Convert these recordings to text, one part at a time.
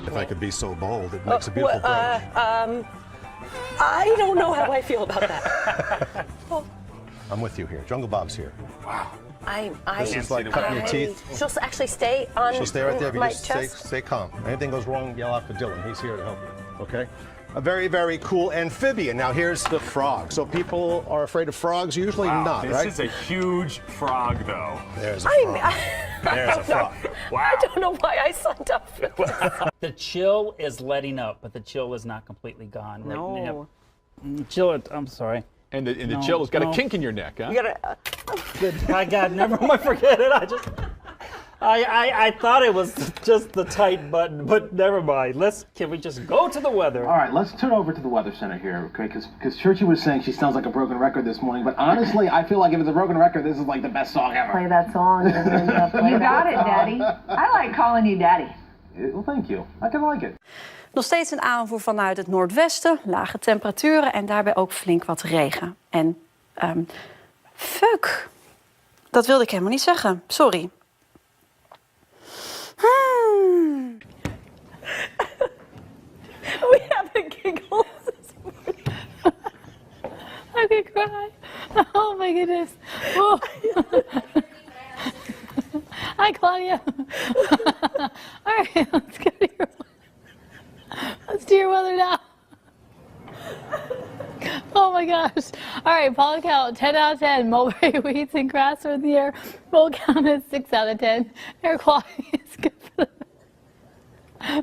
if I could be so bold. It makes a beautiful bridge. I don't know how I feel about that. I'm with you here. Jungle Bob's here. Wow. This is like cutting your teeth. She'll actually stay on She'll stay right there. If you my just chest. stay calm. Anything goes wrong, yell out for Dylan. He's here to help you. Okay? A very, very cool amphibian. Now here's the frog. So people are afraid of frogs, usually not, this right? This is a huge frog, though. There's a frog. There's a frog. Wow. I don't know why I signed up for this. The chill is letting up, but the chill is not completely gone. No. Chill, I'm sorry. And the chill has got a kink in your neck, huh? You gotta. I got never mind, forget it. I thought it was just the tight button, but never mind. Can we just go to the weather? All right, let's turn over to the Weather Center here, okay? Because Churchy was saying she sounds like a broken record this morning, but honestly, I feel like if it's a broken record, this is like the best song ever. Play that song. You got it, Daddy. I like calling you Daddy. Well, thank you. I can like it. Nog steeds een aanvoer vanuit het noordwesten, lage temperaturen en daarbij ook flink wat regen. En fuck, dat wilde ik helemaal niet zeggen. Sorry. We have a giggle this morning. I could cry. Oh my goodness. Oh. Hi, Claudia. All right, let's do your weather now. Oh my gosh. All right, pollen count 10 out of 10. Mulberry weeds and grass are in the air. Full count is 6 out of 10. Air quality is good for the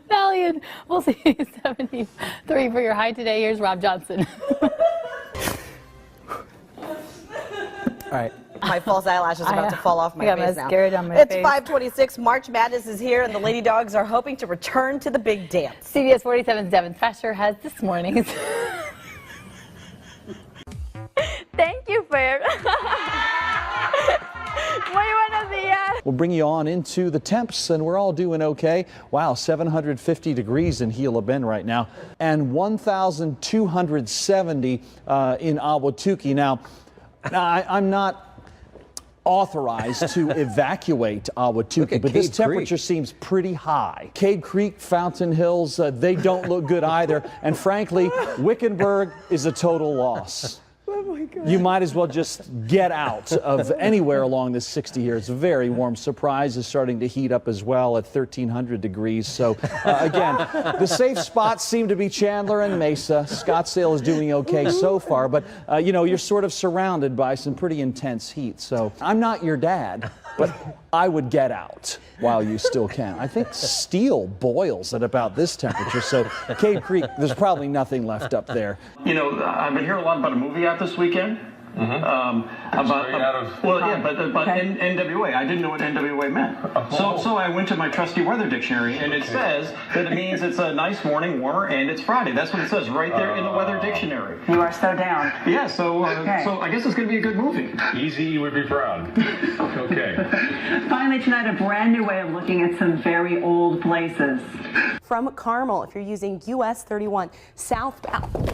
Valiant. We'll see 73 for your high today. Here's Rob Johnson. All right. My false eyelash is about to fall off my face now. On my It's face. 5:26. March Madness is here, and the Lady Dogs are hoping to return to the big dance. CBS 47's Devin Fesher has this morning's. Thank you, Fair. Buenos días. We'll bring you on into the temps, and we're all doing okay. Wow, 750 degrees in Gila Bend right now, and 1,270 in Ahwatukee. Now, I'm not authorized to evacuate Ahwatukee, but this temperature seems pretty high. Cade Creek, Fountain Hills, they don't look good either. And frankly, Wickenburg is a total loss. Oh my God. You might as well just get out of anywhere along this 60 here. It's a very warm. Surprise is starting to heat up as well at 1,300 degrees. So again, the safe spots seem to be Chandler and Mesa. Scottsdale is doing okay so far, but you know, you're sort of surrounded by some pretty intense heat. So I'm not your dad, but I would get out while you still can. I think steel boils at about this temperature, so Cade Creek, there's probably nothing left up there. You know, I've been hearing a lot about a movie out this weekend. About NWA. I didn't know what NWA meant. So I went to my trusty weather dictionary, and it says that it means it's a nice morning, warmer, and it's Friday. That's what it says right there in the weather dictionary. You are so down. Yeah, so I guess it's going to be a good movie. Easy would be proud. Okay. Finally tonight, a brand new way of looking at some very old places. From Carmel, if you're using US 31 southbound,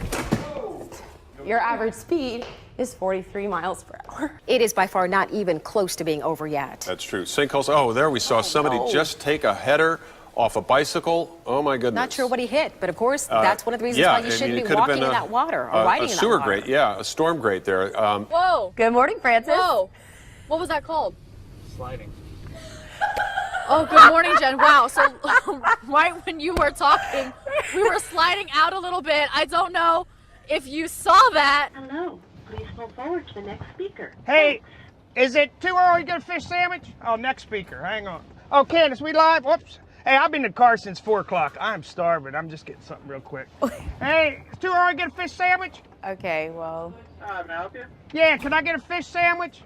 your average speed is 43 miles per hour. It is by far not even close to being over yet. That's true. Sinkholes. Oh, there we saw somebody just take a header off a bicycle. Oh my goodness. Not sure what he hit, but of course, that's one of the reasons why you shouldn't be walking in that water or riding in that water. A sewer grate, yeah, a storm grate there. Whoa. Good morning, Francis. Whoa. What was that called? Sliding. Oh, good morning, Jen. Wow. So right when you were talking, we were sliding out a little bit. I don't know if you saw that. Hello. Please hold forward to the next speaker. Hey, is it too early to get a fish sandwich? Oh, next speaker. Hang on. Oh, Candace, we live? Whoops. Hey, I've been in the car since 4 o'clock. I'm starving. I'm just getting something real quick. Hey, it's too early to get a fish sandwich? Okay, well. Can I help you? Yeah, can I get a fish sandwich?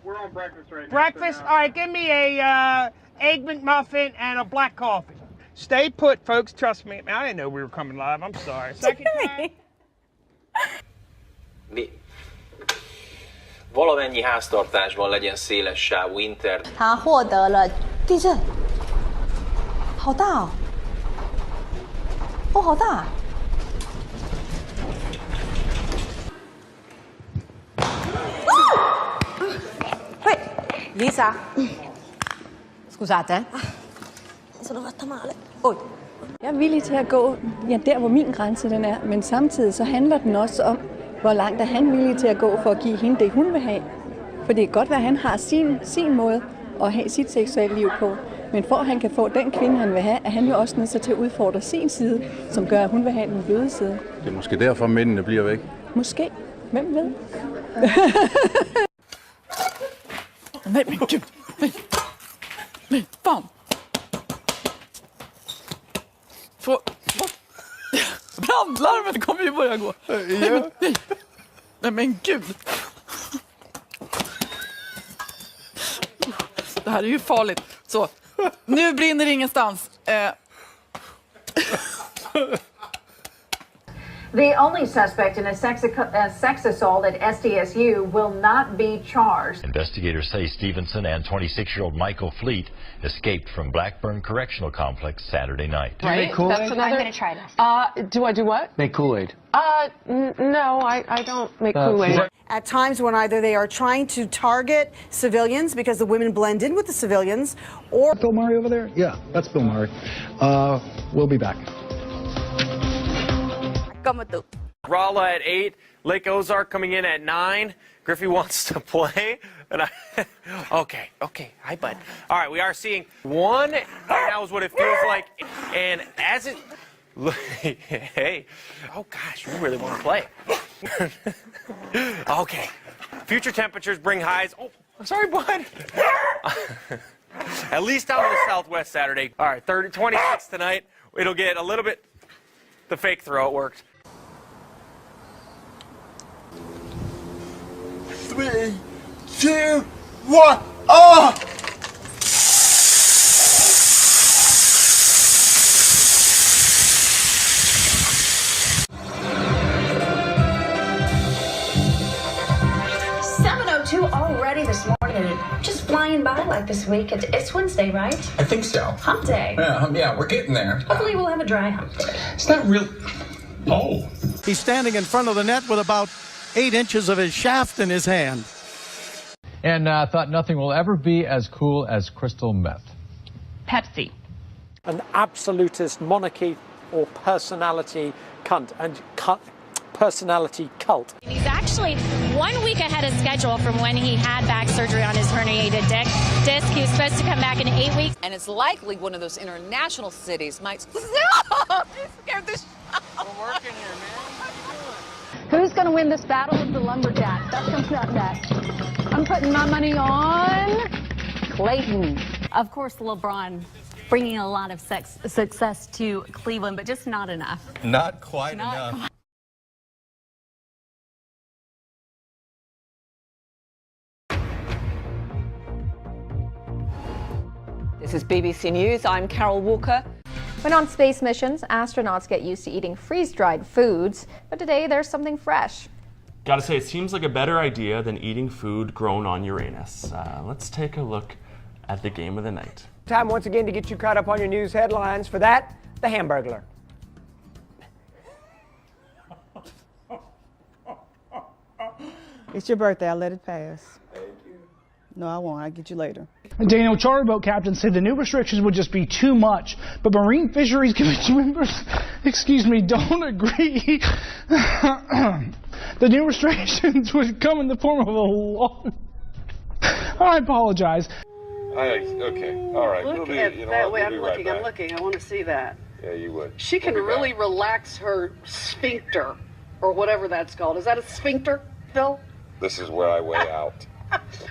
We're on breakfast right now. Breakfast? All right, give me a egg McMuffin and a black coffee. Stay put, folks. Trust me. I didn't know we were coming live. I'm sorry. Second time. Valamennyi háztartásban legyen széles sávú internet. 他获得了地震，好大哦！哦，好大！ Lisa. Scusate. Sono fatta male. Jeg er villig til at gå der, hvor min grænse den er, men samtidig så handler den også om, hvor langt er han villig til at gå for at give hende det, hun vil have. For det kan godt være, at han har sin måde at have sit seksuelle liv på, men for at han kan få den kvinde, han vil have, er han jo også nødt til at udfordre sin side, som gør, at hun vil have den bløde side. Det er måske derfor, mændene bliver væk. Måske. Hvem ved? Nej, men gud. Men bam. Brandlarmet kommer ju börja gå. Ja. Nej, men gud. Det här är ju farligt. Så, nu brinner ingenstans. The only suspect in a sex assault at SDSU will not be charged. Investigators say Stevenson and 26-year-old Michael Fleet escaped from Blackburn Correctional Complex Saturday night. Right? That's another... I'm going to try this. Do I do what? Make Kool-Aid. No, I don't make Kool-Aid. At times when either they are trying to target civilians because the women blend in with the civilians, or... Bill Murray over there? Yeah, that's Bill Murray. We'll be back. Rolla at 8, Lake Ozark coming in at 9. Griffey wants to play. And okay, hi bud. All right, we are seeing 1 right now is what it feels like. And as it, hey, oh gosh, we really want to play. Okay, future temperatures bring highs. Oh, I'm sorry, bud. At least down to the southwest Saturday. All right, 26 tonight. It'll get a little bit, the fake throw, it worked. 3, 2, 1. Oh! Already this morning, and just flying by like this week. It's Wednesday, right? I think so. Hump day. Yeah, we're getting there. Hopefully we'll have a dry hump day. It's not real. Oh. He's standing in front of the net with about 8 inches of his shaft in his hand. And thought nothing will ever be as cool as crystal meth. Pepsi. An absolutist monarchy or personality cunt and personality cult. He's actually 1 week ahead of schedule from when he had back surgery on his herniated disc. He was supposed to come back in 8 weeks. And it's likely one of those international cities might... Stop! You scared the shit out. We're working here, man. Who's going to win this battle of the lumberjacks? That's coming up next. I'm putting my money on Clayton. Of course, LeBron bringing a lot of success to Cleveland, but just not enough. Not quite enough. This is BBC News. I'm Carol Walker. When on space missions, astronauts get used to eating freeze-dried foods, but today there's something fresh. Gotta say, it seems like a better idea than eating food grown on Uranus. Let's take a look at the game of the night. Time once again to get you caught up on your news headlines. For that, the Hamburglar. It's your birthday. I'll let it pass. No, I won't. I'll get you later. Daniel, charter boat captains say the new restrictions would just be too much, but Marine Fisheries Commission members, don't agree. The new restrictions would come in the form of a law. I apologize. Okay, all right. Look at that way I'm looking. I'm looking. I want to see that. Yeah, you would. She can really relax her sphincter, or whatever that's called. Is that a sphincter, Phil? This is where I weigh out.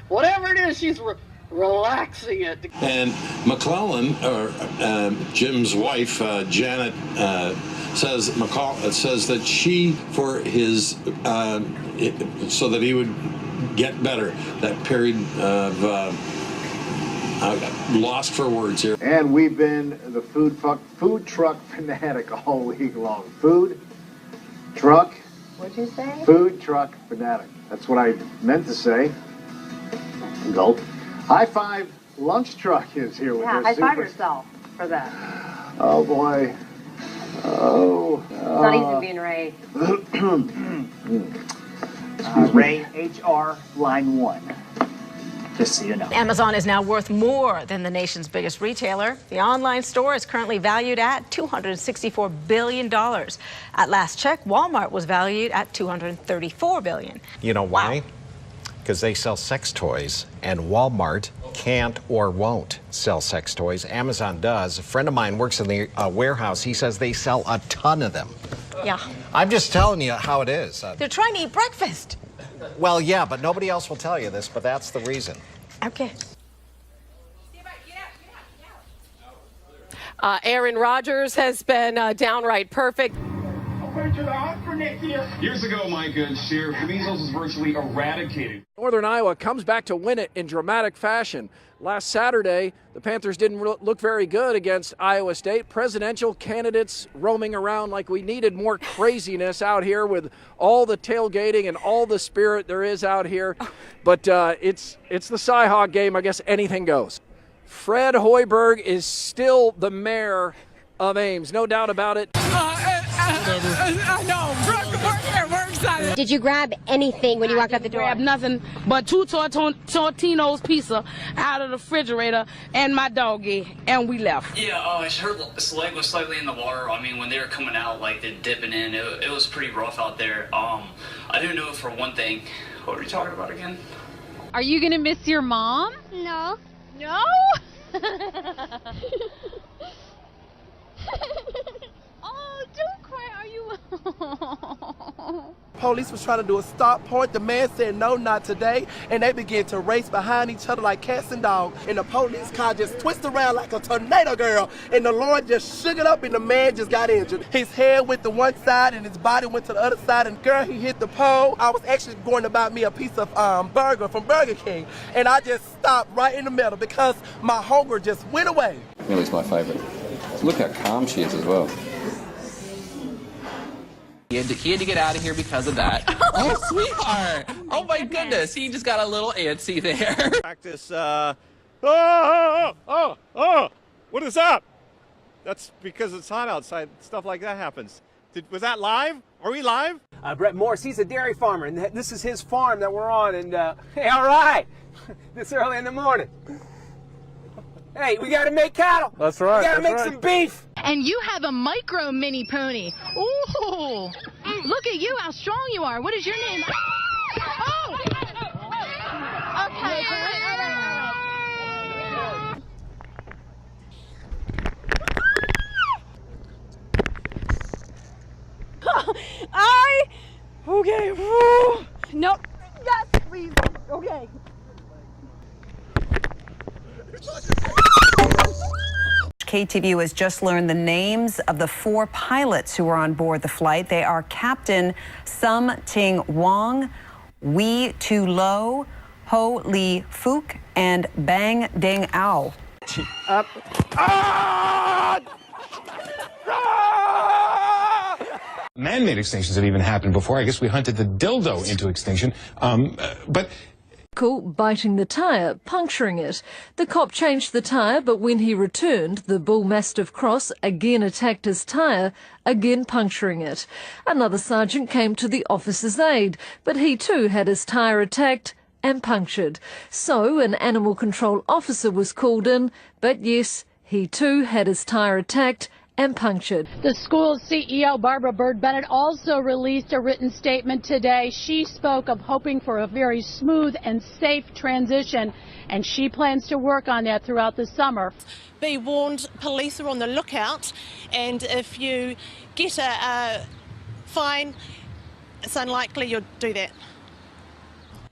Whatever it is, she's relaxing it. And McClellan, or Jim's wife, Janet, says that she, for his, so that he would get better, that period of, lost for words here. And we've been the food truck fanatic all week long. Food truck. What'd you say? Food truck fanatic. That's what I meant to say. Gulp. High Five Lunch Truck is here with us. High five yourself for that. Oh boy. Oh. It's not easy being Ray. Excuse me. Ray, HR, line 1. Just so you know. Amazon is now worth more than the nation's biggest retailer. The online store is currently valued at $264 billion. At last check, Walmart was valued at $234 billion. You know why? Because they sell sex toys, and Walmart can't or won't sell sex toys. Amazon does. A friend of mine works in the warehouse. He says they sell a ton of them. Yeah. I'm just telling you how it is. They're trying to eat breakfast. Well, yeah, but nobody else will tell you this, but that's the reason. Okay. Aaron Rodgers has been downright perfect. Years ago, Micah, the measles was virtually eradicated. Northern Iowa comes back to win it in dramatic fashion. Last Saturday, the Panthers didn't look very good against Iowa State. Presidential candidates roaming around like we needed more craziness out here with all the tailgating and all the spirit there is out here. But it's the Cy-Hawk game. I guess anything goes. Fred Hoiberg is still the mayor of Ames, no doubt about it. I know. We're excited. Did you grab anything when you walked out the door? Grab nothing but two Tortino's pizza out of the refrigerator and my doggy, and we left. Yeah, his leg was slightly in the water. I mean, when they were coming out, like they're dipping in, it was pretty rough out there. I do know for one thing. What were you talking about again? Are you gonna miss your mom? No. No? Oh, don't cry. Are you? Police was trying to do a stop point. The man said, no, not today. And they began to race behind each other like cats and dogs. And the police car just twisted around like a tornado, girl. And the Lord just shook it up and the man just got injured. His head went to one side and his body went to the other side. And girl, he hit the pole. I was actually going to buy me a piece of burger from Burger King. And I just stopped right in the middle because my hunger just went away. Millie's my favorite. Look how calm she is as well. He had to get out of here because of that. Oh, sweetheart. Oh, my goodness. He just got a little antsy there. Practice, what is up? That's because it's hot outside. Stuff like that happens. Was that live? Are we live? Brett Morse, he's a dairy farmer, and this is his farm that we're on. And, hey, all right. This early in the morning. Hey, we got to make cattle. That's right. We got to make some beef. And you have a micro mini pony. Ooh, look at you, how strong you are. What is your name? Oh! Okay. Okay. Woo. Nope. Yes, please. Okay. KTVU has just learned the names of the 4 pilots who were on board the flight. They are Captain Sum Ting Wong, Wee Tu Lo, Ho Li Fook, and Bang Ding Ao. Up. Man-made extinctions have even happened before. I guess we hunted the dildo into extinction. But biting the tyre, puncturing it. The cop changed the tyre, but when he returned, the bull mastiff cross again attacked his tyre, again puncturing it. Another sergeant came to the officer's aid, but he too had his tyre attacked and punctured. So an animal control officer was called in, but yes, he too had his tyre attacked and punctured. The school's CEO, Barbara Bird-Bennett, also released a written statement today. She spoke of hoping for a very smooth and safe transition, and she plans to work on that throughout the summer. Be warned, police are on the lookout, and if you get a fine, it's unlikely you'll do that.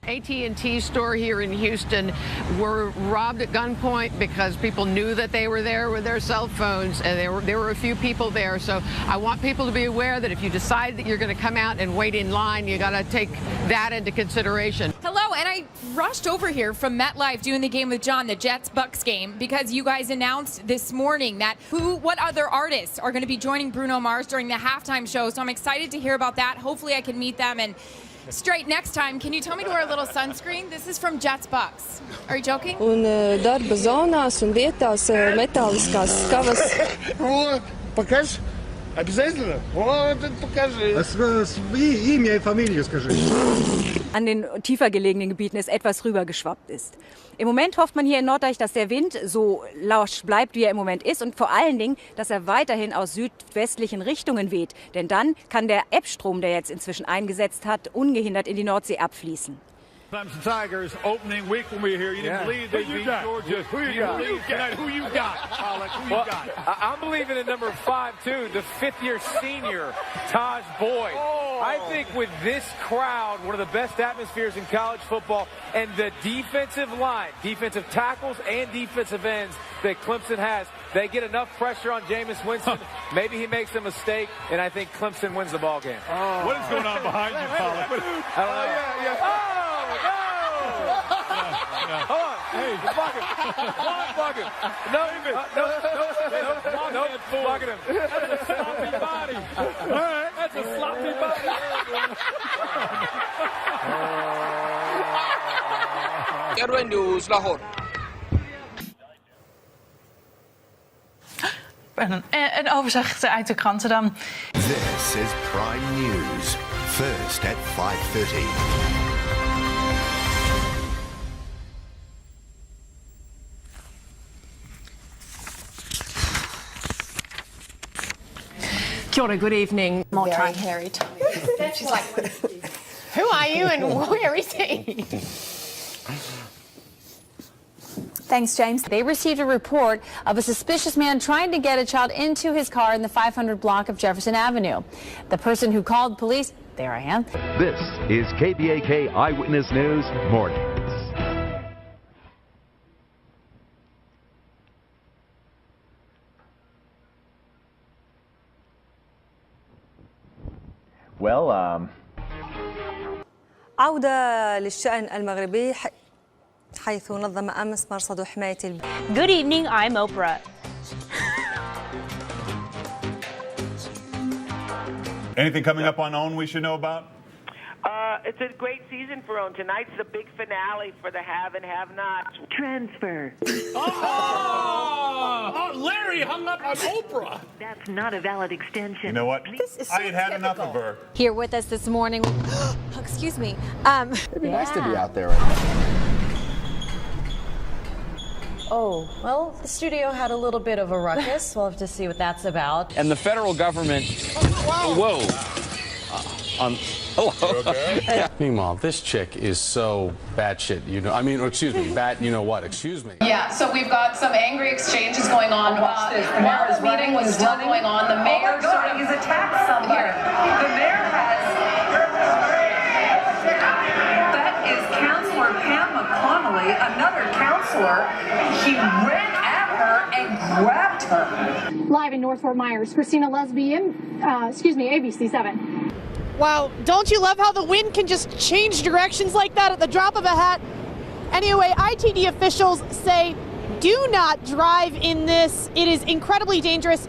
AT&T store here in Houston were robbed at gunpoint because people knew that they were there with their cell phones, and there were a few people there. So I want people to be aware that if you decide that you're going to come out and wait in line, you got to take that into consideration. Hello, and I rushed over here from MetLife doing the Game with John, the Jets-Bucks game, because you guys announced this morning that what other artists are going to be joining Bruno Mars during the halftime show. So I'm excited to hear about that. Hopefully I can meet them. And straight next time, can you tell me to wear a little sunscreen? This is from Jets Bucks. Are you joking? Un darba zonās un vietās metāliskās skavas. Because Обязательно? Вот, покажи. Имя и фамилию скажи. An den tiefer gelegenen Gebieten es etwas rübergeschwappt ist. Im Moment hofft man hier in Norddeich, dass der Wind so lasch bleibt, wie er im Moment ist und vor allen Dingen, dass er weiterhin aus südwestlichen Richtungen weht. Denn dann kann der Ebbstrom, der jetzt inzwischen eingesetzt hat, ungehindert in die Nordsee abfließen. Clemson Tigers opening week when we were here. You didn't believe they beat Georgia. Who you got? Pollock, who you got? I'm believing in number 5 too, the fifth-year senior Taj Boyd. I think with this crowd, one of the best atmospheres in college football, and the defensive line, defensive tackles and defensive ends that Clemson has, they get enough pressure on Jameis Winston. Maybe he makes a mistake, and I think Clemson wins the ball game. What is going on behind you, Pollock? I don't know. Hold on. Hey, bucket. Bucket. No, bucket him. That's a sloppy body. That's a sloppy body. Airway News, Lahore. Een overzicht uit de kranten dan. This is Prime News. First at 5:30. Kia ora, good evening. Very hairy tummy. Who are you and where is he? Thanks, James. They received a report of a suspicious man trying to get a child into his car in the 500 block of Jefferson Avenue. The person who called police, there I am. This is KBAK Eyewitness News Mornings. Well, عودة للشأن المغربي حيث نظم أمس مرصد حماية Good evening, I'm Oprah. Anything coming up on OWN we should know about? It's a great season for OWN. Tonight's the big finale for the have and have-nots. Transfer. Oh, Larry hung up on Oprah. That's not a valid extension. You know what? I had had enough of her. Here with us this morning. Excuse me. It'd be nice to be out there right now. Oh, well, the studio had a little bit of a ruckus. We'll have to see what that's about. And the federal government. Whoa. Hello. Okay? Meanwhile, this chick is so batshit, you know. I mean, excuse me, you know what? Excuse me. Yeah, so we've got some angry exchanges going on. While the meeting was still going on, the mayor he's attacked somebody. The mayor has. That is Councilor Pam McConnelly, another councilor. He ran at her and grabbed her. Live in North Fort Myers, Christina Lesbian, ABC 7. Wow, don't you love how the wind can just change directions like that at the drop of a hat? Anyway, ITD officials say do not drive in this. It is incredibly dangerous.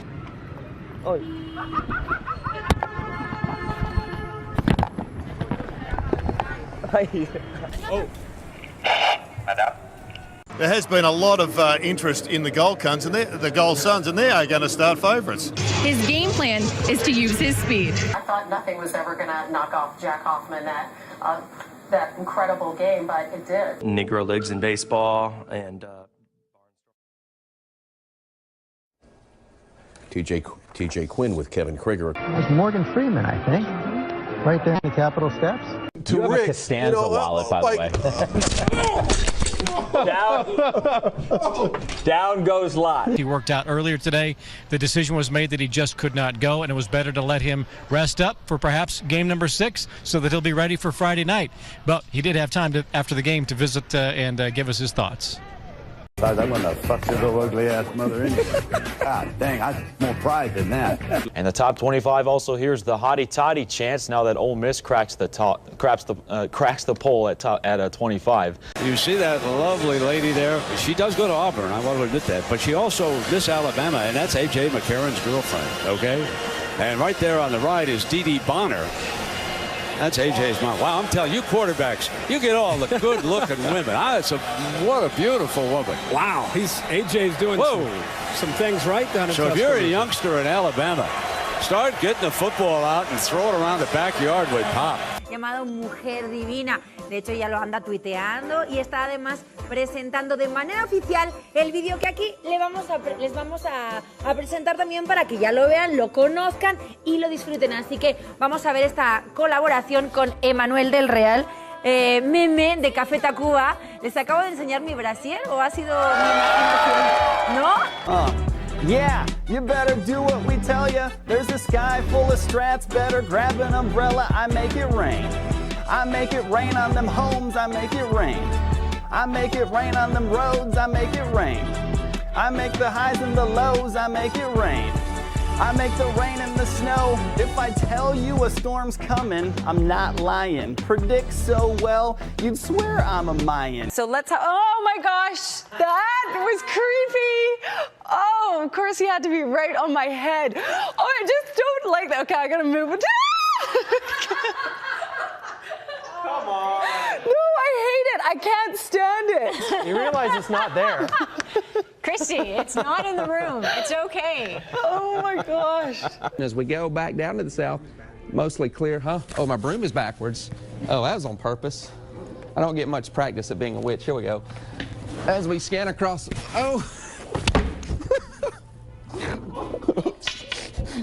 Oh. There has been a lot of interest in the Gold Suns, and they are going to start favourites. His game plan is to use his speed. I thought nothing was ever going to knock off Jack Hoffman that incredible game, but it did. Negro Leagues in baseball and TJ Quinn with Kevin Krieger. It was Morgan Freeman, I think, right there in the Capitol steps. You have a Costanza wallet, by the way. Down goes Lot. He worked out earlier today. The decision was made that he just could not go, and it was better to let him rest up for perhaps game number 6 so that he'll be ready for Friday night. But he did have time after the game to visit and give us his thoughts. I'm gonna fuck your little ugly ass mother in. God dang, I have more pride than that. And the top 25 also hears the hottie toddy chance now that Ole Miss cracks the poll at 25. You see that lovely lady there? She does go to Auburn, I want to admit that, but she also Miss Alabama, and that's A.J. McCarron's girlfriend. Okay, and right there on the right is Dee Dee Bonner. That's AJ's mom. Wow, I'm telling you, quarterbacks, you get all the good-looking women. What a beautiful woman. Wow, AJ's doing some things right down in So if you're a youngster in Alabama, Start getting the football out and throw it around the backyard with Pop. Llamado Mujer Divina. De hecho, ya lo anda tuiteando y está además presentando de manera oficial el vídeo que aquí les vamos a presentar también para que ya lo vean, lo conozcan y lo disfruten. Así que vamos a ver esta colaboración con Emanuel del Real, meme de Café Tacuba. ¿Les acabo de enseñar mi brasier o ha sido mi imaginación? ¿No? Yeah, you better do what we tell ya. There's a sky full of strats, better grab an umbrella, I make it rain. I make it rain on them homes, I make it rain. I make it rain on them roads, I make it rain. I make the highs and the lows, I make it rain. I make the rain and the snow. If I tell you a storm's coming, I'm not lying. Predict so well, you'd swear I'm a Mayan. So oh my gosh, that was creepy. Oh, of course he had to be right on my head. Oh, I just don't like that. Okay, I gotta move it. Come on. No, I hate it. I can't stand it. You realize it's not there. Christy, it's not in the room. It's okay. Oh my gosh. As we go back down to the south, mostly clear, huh? Oh, my broom is backwards. Oh, that was on purpose. I don't get much practice at being a witch. Here we go. As we scan across, oh.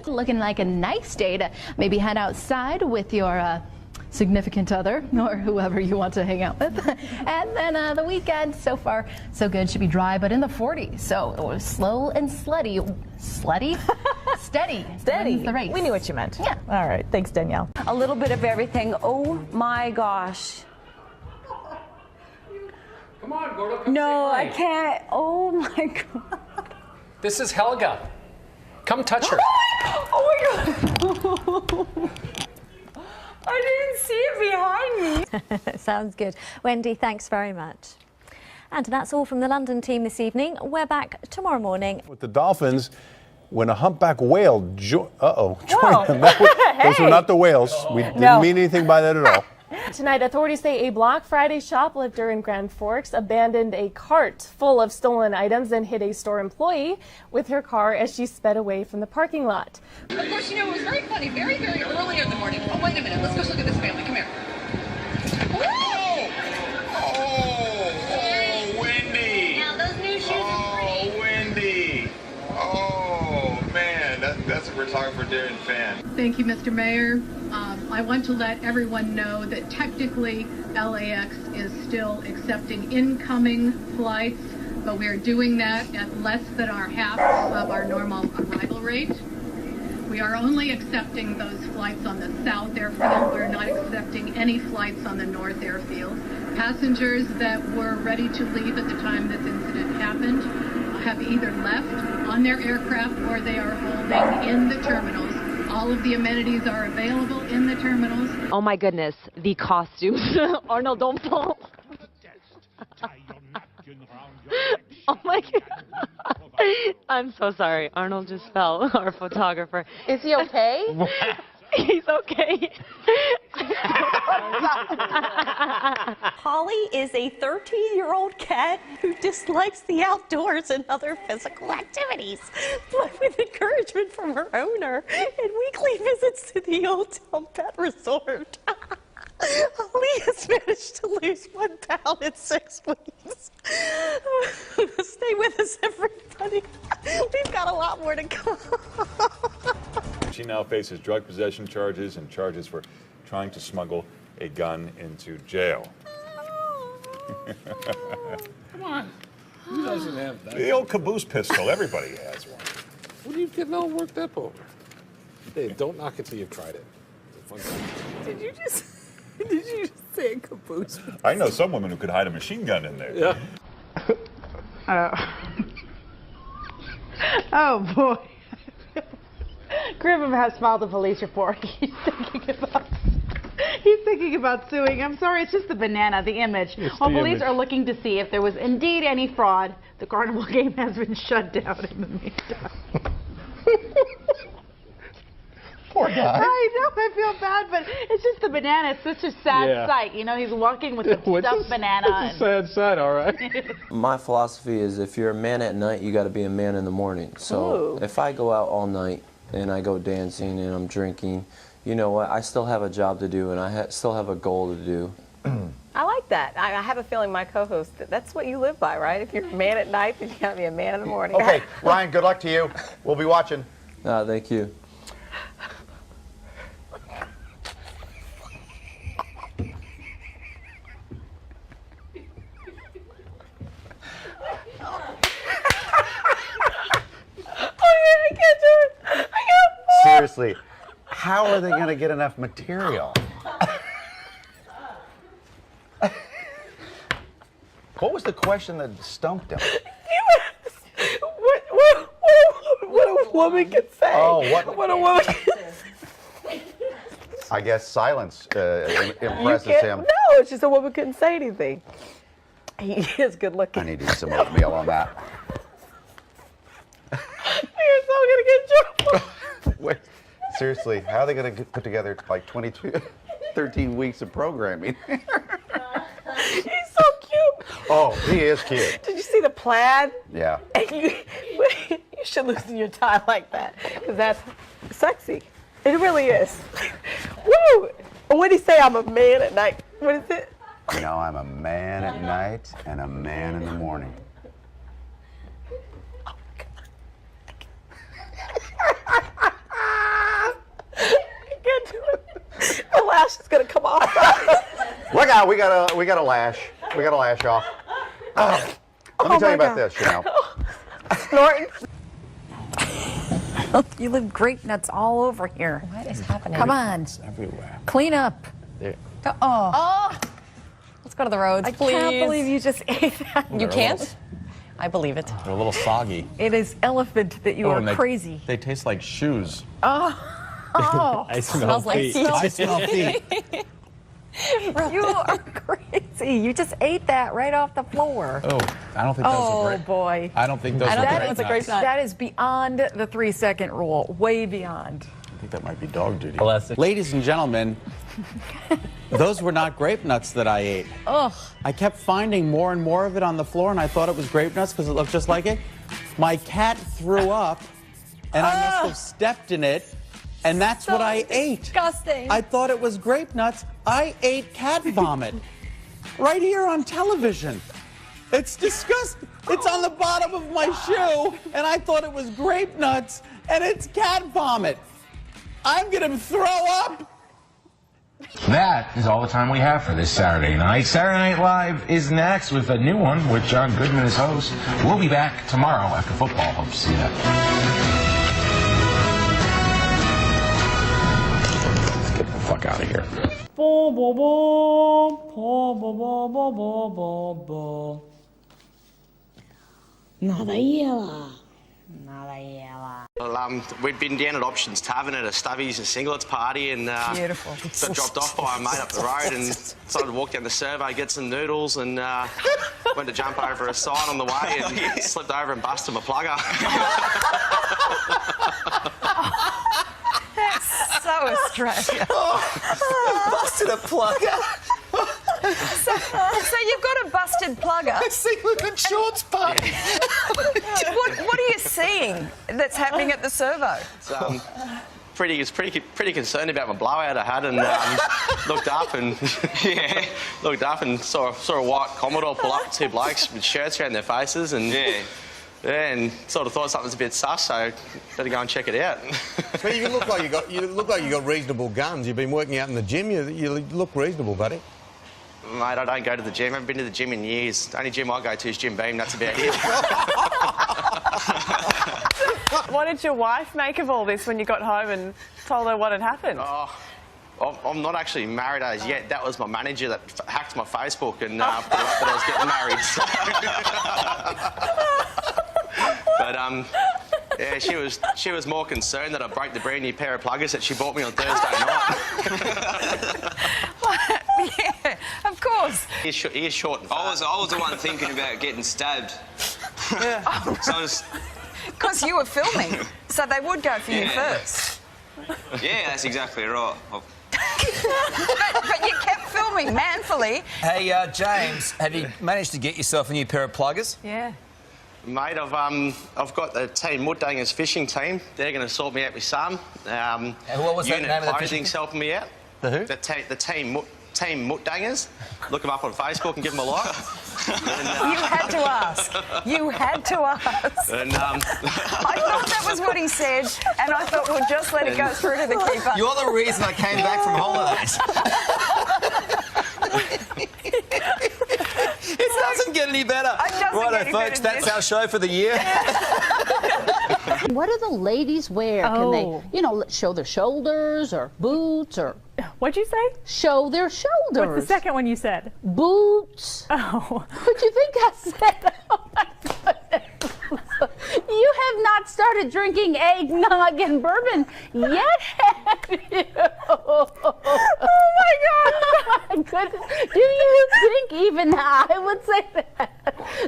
Looking like a nice day to maybe head outside with your significant other or whoever you want to hang out with. And then the weekend, so far, so good. Should be dry, but in the 40s. So slow and slutty. Slutty? Steady. Steady. The race. We knew what you meant. Yeah. All right. Thanks, Danielle. A little bit of everything. Oh, my gosh. Come on, Gordo. Come No, say I hi. can't. Oh, my God. This is Helga. Come touch her. Oh, my God. I didn't see it behind me. Sounds good. Wendy, thanks very much. And that's all from the London team this evening. We're back tomorrow morning. With the Dolphins, when a humpback whale joined them. Those were Hey. not the whales. We didn't mean anything by that at all. Tonight, authorities say a Black Friday shoplifter in Grand Forks abandoned a cart full of stolen items and hit a store employee with her car as she sped away from the parking lot. Of course, it was very funny, very, very early in the morning. Oh, wait a minute. Let's go look at this family. Come here. Oh, Wendy. Now, those new shoes are pretty. Oh, Wendy. Oh, man. That's a photographer Darren fan. Thank you, Mr. Mayor. I want to let everyone know that technically LAX is still accepting incoming flights, but we are doing that at less than half of our normal arrival rate. We are only accepting those flights on the south airfield. We're not accepting any flights on the north airfield. Passengers that were ready to leave at the time this incident happened have either left on their aircraft or they are holding in the terminals. All of the amenities are available in the terminals. Oh, my goodness. The costumes. Arnold, don't fall. Oh, my God. I'm so sorry. Arnold just fell, our photographer. Is he okay? He's okay. Holly is a 13-year-old cat who dislikes the outdoors and other physical activities, but with encouragement from her owner and weekly visits to the Old Town Pet Resort. Holly has managed to lose 1 pound in 6 weeks. Stay with us, everybody. We've got a lot more to come. She now faces drug possession charges and charges for trying to smuggle a gun into jail. Come on. Who doesn't have that? The old caboose pistol, everybody has one. What are you getting all worked up over? Dave, don't knock it till you've tried it. It's a fun time. Did you just say a caboose? I know some women who could hide a machine gun in there. Yeah. Oh, boy. Griffin has filed a police report. He's thinking about suing. I'm sorry, it's just the banana, the image. While police are looking to see if there was indeed any fraud, the carnival game has been shut down in the meantime. Poor guy. I know, I feel bad, but it's just the banana. It's such a sad sight. You know, he's walking with a stuffed banana. It's a sad sight, all right. My philosophy is if you're a man at night, you got to be a man in the morning. So if I go out all night and I go dancing and I'm drinking, you know what? I still have a job to do, and I still have a goal to do. I like that. I have a feeling my co-host, that's what you live by, right? If you're a man at night, then you gotta be a man in the morning. Okay, Ryan, good luck to you. We'll be watching. Thank you. I can't do it. I can't. Seriously, how are they going to get enough material? What was the question that stumped him? What a woman can say. Oh, what a woman can say. I guess silence impresses him. No, it's just a woman couldn't say anything. He is good looking. I need to eat some oatmeal on that. You're so gonna get in trouble. Wait, seriously, how are they going to put together like 13 weeks of programming? He's so cute. Oh, he is cute. Did you see the plaid? Yeah. And you should loosen your tie like that, because that's sexy. It really is. Woo! And what did he say? I'm a man at night. What is it? You know, I'm a man at night and a man in the morning. I can't do it. The lash is gonna come off. Look out! We got a lash. We got a lash off. Let me tell you about this. You know. Snorting. You leave grape nuts all over here. What is happening? Come on. It's everywhere. Clean up. There. Oh. Let's go to the roads, I please. can't believe you just ate that. You can't? I believe it. They're a little soggy. It is elephant that you are and crazy. They taste like shoes. Oh. I Smells like feet. feet. I smell feet. You are crazy. You just ate that right off the floor. Oh, I don't think that was a grape. Oh, boy. I don't think those are grape nuts. That is beyond the 3-second rule. Way beyond. I think that might be dog duty. Ladies and gentlemen, those were not grape nuts that I ate. Ugh. I kept finding more and more of it on the floor, and I thought it was grape nuts because it looked just like it. My cat threw up, and I must have stepped in it, and that's what I ate. Disgusting. I thought it was grape nuts. I ate cat vomit right here on television. It's disgusting. It's on the bottom of my shoe, and I thought it was grape nuts, and it's cat vomit. I'm gonna throw up. That is all the time we have for this Saturday night. Saturday Night Live is next with a new one with John Goodman as host. We'll be back tomorrow after football. Hope to see you then. Let's get the fuck out of here. Well, we'd been down at Options Tavern at a Stubbies and Singlets party, and Beautiful. got dropped off by a mate up the road and decided to walk down the servo, get some noodles, and went to jump over a sign on the way and slipped over and busted my plugger. That's so Australian. Busted a plugger. So you've got a busted plugger. Singlet and shorts party. What are you seeing that's happening at the servo? It's pretty concerned about my blowout I had, and looked up and saw a white Commodore pull up, two blokes with shirts around their faces, and and sort of thought something was a bit sus, so better go and check it out. But you look like you got reasonable guns. You've been working out in the gym. You look reasonable, buddy. Mate, I don't go to the gym. I haven't been to the gym in years. The only gym I go to is Jim Beam. That's about it. What did your wife make of all this when you got home and told her what had happened? Oh, I'm not actually married as yet. That was my manager that hacked my Facebook and put up that I was getting married. But yeah, she was more concerned that I broke the brand new pair of pluggers that she bought me on Thursday night. Yeah, of course. He is short and fat. I was the one thinking about getting stabbed. Yeah. So because you were filming, so they would go for you first. Yeah, that's exactly right. But you kept filming manfully. Hey, James, have you managed to get yourself a new pair of pluggers? Yeah. Mate, I've got the Team Mutdangers fishing team. They're going to sort me out with some. What was that Unit name of the Clothing's helping me out. The who? The Team Mutdangers. Look them up on Facebook and give them a like. You had to ask. You had to ask. And, I thought that was what he said, and I thought we'll just let it go through to the keeper. You're the reason I came back from holidays. It doesn't get any better. Righto, folks, that's our show for the year. What do the ladies wear? Can they, show their shoulders or boots or... What'd you say? Show their shoulders. What's the second one you said? Boots. Oh. What do you think I said? Oh my goodness. You have not started drinking eggnog and bourbon yet, have you? Oh my God. Oh my goodness. Do you think even I would say that?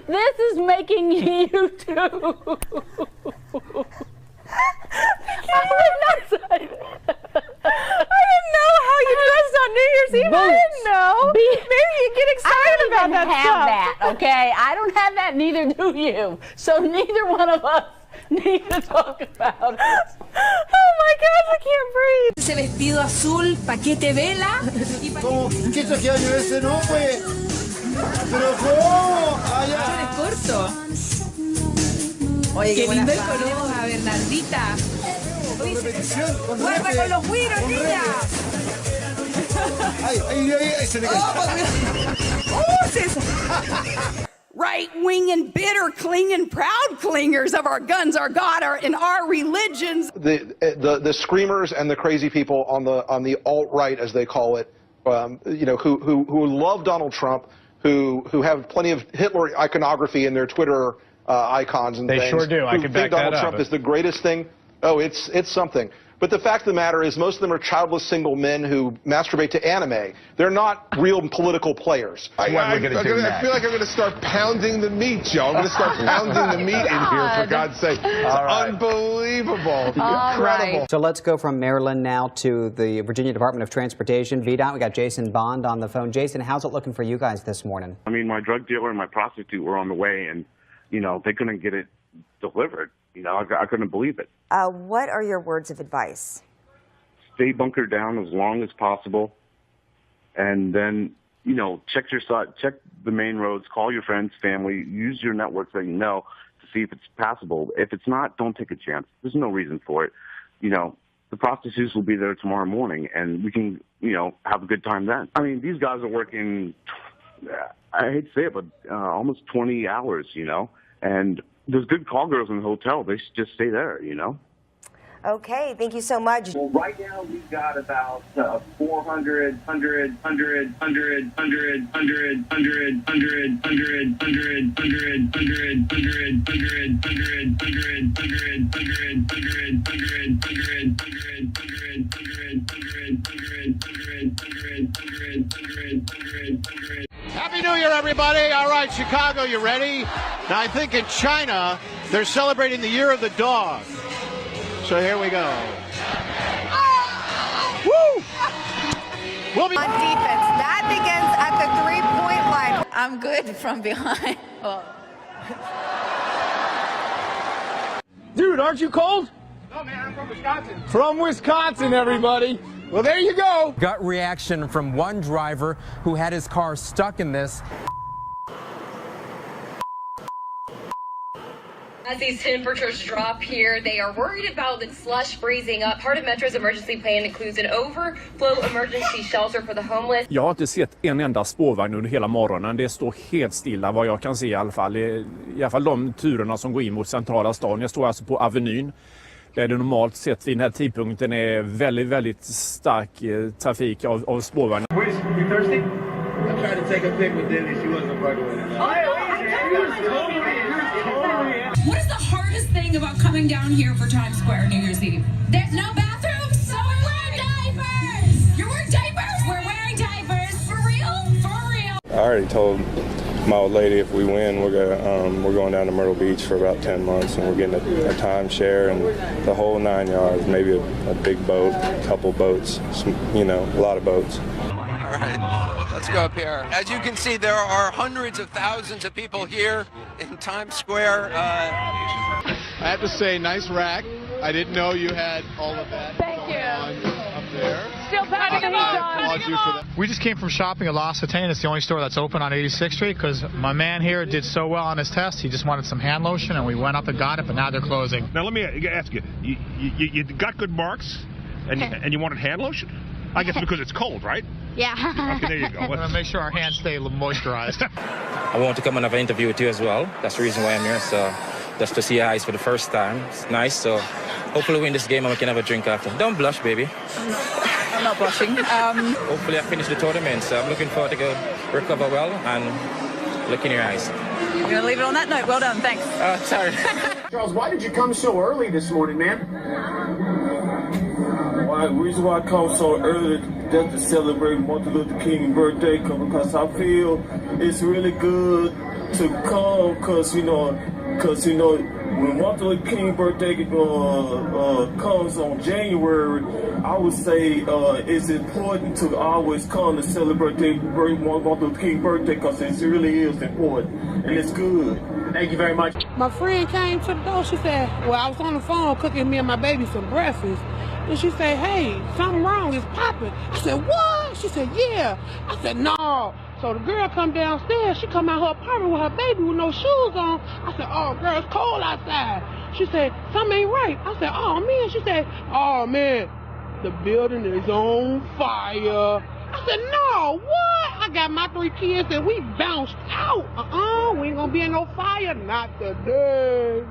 This is making you too. I would not say that. I didn't know how you dressed on New Year's Eve. I didn't know. Maybe you get excited about that stuff. I don't have that, okay? I don't have that, neither do you. So neither one of us need to talk about it. Oh my gosh, I can't breathe. Ese vestido azul, paquete vela. ¿Qué qué año ese no, pues? Pero ¿cómo? Allá. Es corto. Oye, qué lindo el color, a Bernardita. Guarda con los güiros, niña. Ay, se le Right-wing and bitter, clinging, proud clingers of our guns, our God, and our religions. The screamers and the crazy people on the alt-right, as they call it, who love Donald Trump, who have plenty of Hitler iconography in their Twitter icons and things. They sure do. I can back that up. Donald Trump is the greatest thing. Oh, it's something. But the fact of the matter is most of them are childless single men who masturbate to anime. They're not real political players. I feel like I'm going to start pounding the meat, Joe. I'm going to start pounding the meat in here, for God's sake. It's unbelievable. Incredible. Right. So let's go from Maryland now to the Virginia Department of Transportation. VDOT, we got Jason Bond on the phone. Jason, how's it looking for you guys this morning? I mean, my drug dealer and my prostitute were on the way, and, they couldn't get it delivered. I couldn't believe it. What are your words of advice? Stay bunkered down as long as possible, and then check the main roads, call your friends, family, use your networks that you know to see if it's passable. If it's not, don't take a chance. There's no reason for it. The prostitutes will be there tomorrow morning, and we can have a good time then. I mean, these guys are working. I hate to say it, but almost 20 hours. And there's good call girls in the hotel. They should just stay there, Okay, thank you so much. Well, right now we've got about 400, 100, 100, 100, 100, 100, 100, 100, 100, 100, 100, 100, Happy New Year, everybody. All right, Chicago, you ready? Now, I think in China, they're celebrating the Year of the Dog. So here we go. Woo! We'll be on defense. That begins at the three-point line. I'm good from behind. Dude, aren't you cold? No, man, I'm from Wisconsin. From Wisconsin, everybody. Well, there you go. Gut reaction from one driver who had his car stuck in this. As these temperatures drop here, they are worried about the slush freezing up. Part of Metro's emergency plan includes an overflow emergency shelter for the homeless. Jag har inte sett en enda spårvagn under hela morgonen. Det står helt stilla vad jag kan se i alla fall. I alla fall de turerna som går in mot centrala stan. Jag står alltså på Avenyn. Där det normalt sett vid den här tidpunkten är väldigt, väldigt stark trafik av spårvagnar. You thirsty? I tried to take a pic with Denny. She wasn't fucking with it. What is the hardest thing about coming down here for Times Square New Year's Eve? There's no bathrooms, so we're wearing diapers. You're wearing diapers? We're wearing diapers. For real? For real. I already told my old lady if we win, we're going down to Myrtle Beach for about 10 months, and we're getting a timeshare and the whole 9 yards, maybe a big boat, a couple boats, a lot of boats. All right, let's go up here. As you can see, there are hundreds of thousands of people here in Times Square. I have to say, nice rack. I didn't know you had all of that. Thank you. Up there. Still patting him on. We just came from shopping at L'Occitane. It's the only store that's open on 86th Street because my man here did so well on his test. He just wanted some hand lotion, and we went up and got it, but now they're closing. Now, let me ask you. You got good marks, and you wanted hand lotion? I guess because it's cold, right? Yeah. Okay, there you go. We're going to make sure our hands stay moisturized. I want to come and have an interview with you as well. That's the reason why I'm here. So just to see your eyes for the first time. It's nice. So hopefully win this game and we can have a drink after. Don't blush, baby. I'm not blushing. Hopefully I finish the tournament. So I'm looking forward to go recover well and look in your eyes. You're going to leave it on that note. Well done. Thanks. Sorry. Charles, why did you come so early this morning, man? The reason why I come so early is just to celebrate Martin Luther King's birthday, because I feel it's really good to come, because you know, when Martin Luther King's birthday comes on January, I would say it's important to always come to celebrate Martin Luther King's birthday, because it really is important and it's good. Thank you very much. My friend came to the door. She said, well, I was on the phone cooking me and my baby some breakfast. And she said, hey, something wrong, it's popping. I said, what? She said, yeah. I said, no. So the girl come downstairs. She come out her apartment with her baby with no shoes on. I said, oh, girl, it's cold outside. She said, something ain't right. I said, oh, man. She said, oh, man, the building is on fire. I said, no, what? I got my 3 kids and we bounced out. We ain't gonna be in no fire. Not today.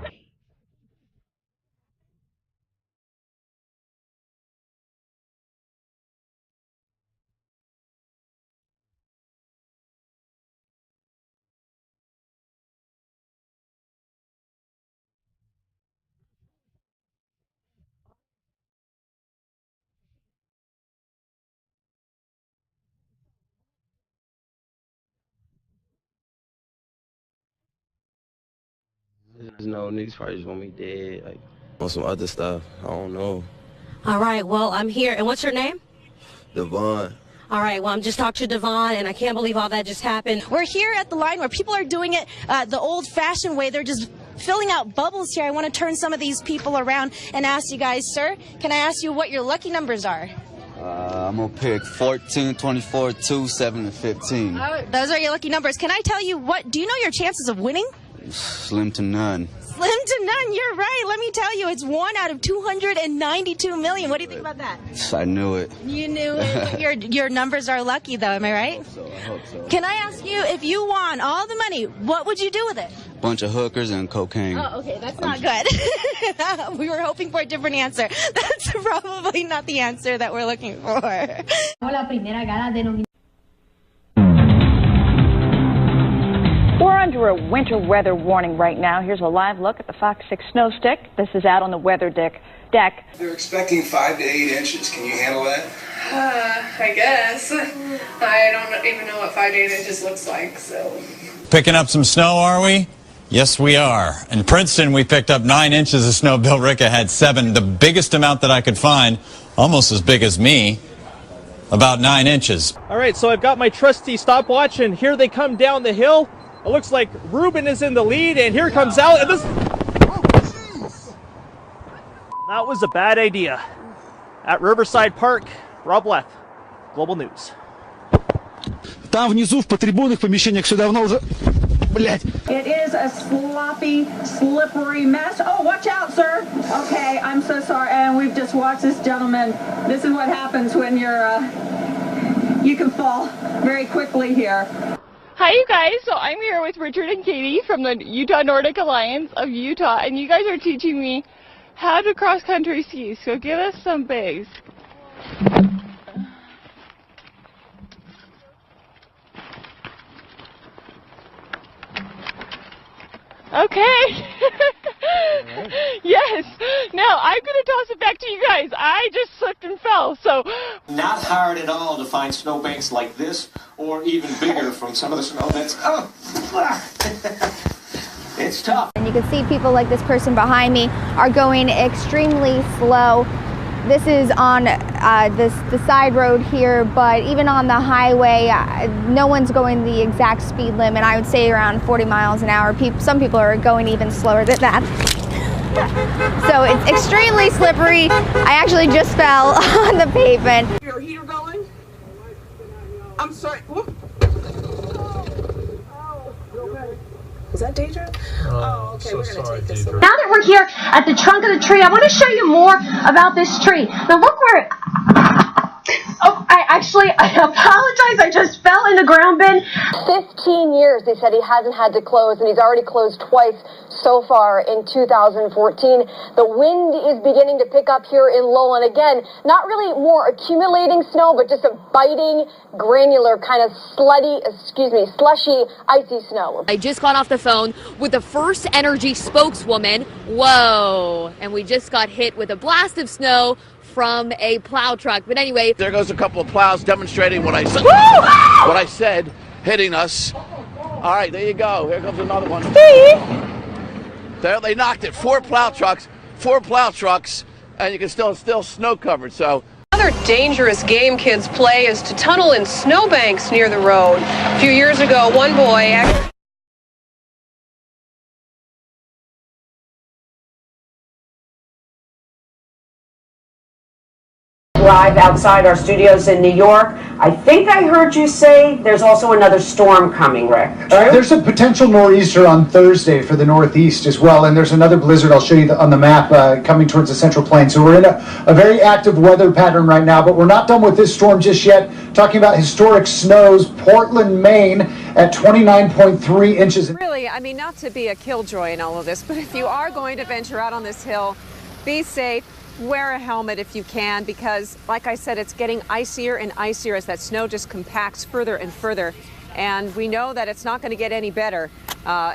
There's no niggas probably just want me dead, like on some other stuff. I don't know. All right, well, I'm here. And what's your name? Devon. All right, well, I'm just talking to Devon, and I can't believe all that just happened. We're here at the line where people are doing it the old-fashioned way. They're just filling out bubbles here. I want to turn some of these people around and ask you guys, sir, can I ask you what your lucky numbers are? I'm gonna pick 14, 24, 2, 7, and 15. Oh, those are your lucky numbers. Can I tell you what? Do you know your chances of winning? Slim to none. Slim to none. You're right. Let me tell you, it's 1 out of 292 million. What do you think about that? I knew it. You knew it. Your numbers are lucky, though. Am I right? I hope so. Can I ask you, if you won all the money, what would you do with it? Bunch of hookers and cocaine. Oh, okay. That's not good. We were hoping for a different answer. That's probably not the answer that we're looking for. We're under a winter weather warning right now. Here's a live look at the Fox 6 snow stick. This is out on the weather deck. They're expecting 5 to 8 inches. Can you handle that? I guess. I don't even know what 5 to 8 inches looks like, so. Picking up some snow, are we? Yes, we are. In Princeton, we picked up 9 inches of snow. Bill Ricca had 7, the biggest amount that I could find, almost as big as me, about 9 inches. All right, so I've got my trusty stopwatch, and here they come down the hill. It looks like Ruben is in the lead, and here comes Al. And this... That was a bad idea. At Riverside Park, Rob Leth, Global News. Там внизу, в потрибунных помещениях, все давно уже... Блять. It is a sloppy, slippery mess. Oh, watch out, sir. Okay, I'm so sorry. And we've just watched this gentleman. This is what happens when you're, you can fall very quickly here. Hi, you guys. So I'm here with Richard and Katie from the Utah Nordic Alliance of Utah, and you guys are teaching me how to cross-country ski. So give us some bass. Okay. Yes. Now I'm going to toss it back to you guys. I just slipped and fell, so. Not hard at all to find snowbanks like this, or even bigger from some of the snow that's, it's tough. And you can see people like this person behind me are going extremely slow. This is on the side road here, but even on the highway, no one's going the exact speed limit. I would say around 40 miles an hour. Some people are going even slower than that. So it's extremely slippery. I actually just fell on the pavement. Your heater going? I'm sorry. Whoop. Is that dangerous? Oh, okay. We're going to take this. Now that we're here at the trunk of the tree, I want to show you more about this tree. Now look where... Oh, I apologize. I just fell in the ground bin. 15 years, they said he hasn't had to close, and he's already closed twice so far in 2014. The wind is beginning to pick up here in Lowell, and again, not really more accumulating snow, but just a biting, granular, kind of slushy, icy snow. I just got off the phone with the First Energy spokeswoman. Whoa! And we just got hit with a blast of snow from a plow truck. But anyway, there goes a couple of plows demonstrating what I said. What I said, hitting us. All right, there you go. Here comes another one. There, they knocked it. Four plow trucks, and you can still snow covered. So another dangerous game kids play is to tunnel in snowbanks near the road. A few years ago, one boy live outside our studios in New York. I think I heard you say there's also another storm coming, Rick. There's a potential nor'easter on Thursday for the Northeast as well, and there's another blizzard I'll show you on the map coming towards the Central Plains. So we're in a very active weather pattern right now, but we're not done with this storm just yet. Talking about historic snows, Portland, Maine at 29.3 inches. Really, I mean, not to be a killjoy in all of this, but if you are going to venture out on this hill, be safe. Wear a helmet if you can, because like I said, it's getting icier and icier as that snow just compacts further and further. And we know that it's not going to get any better.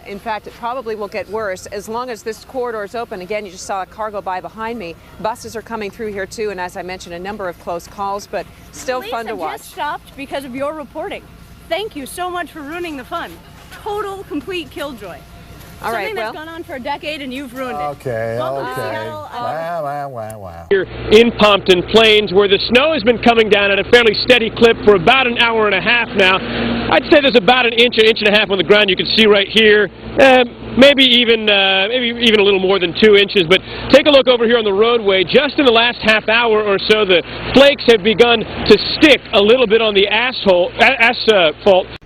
In fact, it probably will get worse as long as this corridor is open. Again, you just saw a car go by behind me. Buses are coming through here too, and as I mentioned, a number of close calls, but still fun to watch. Just stopped because of your reporting. Thank you so much for ruining the fun. Total, complete killjoy. All right, something that's gone on for a decade and you've ruined it. Okay. Wow. Here in Pompton Plains, where the snow has been coming down at a fairly steady clip for about an hour and a half now. I'd say there's about an inch and a half on the ground. You can see right here. Maybe even a little more than 2 inches. But take a look over here on the roadway. Just in the last half hour or so, the flakes have begun to stick a little bit on the asphalt.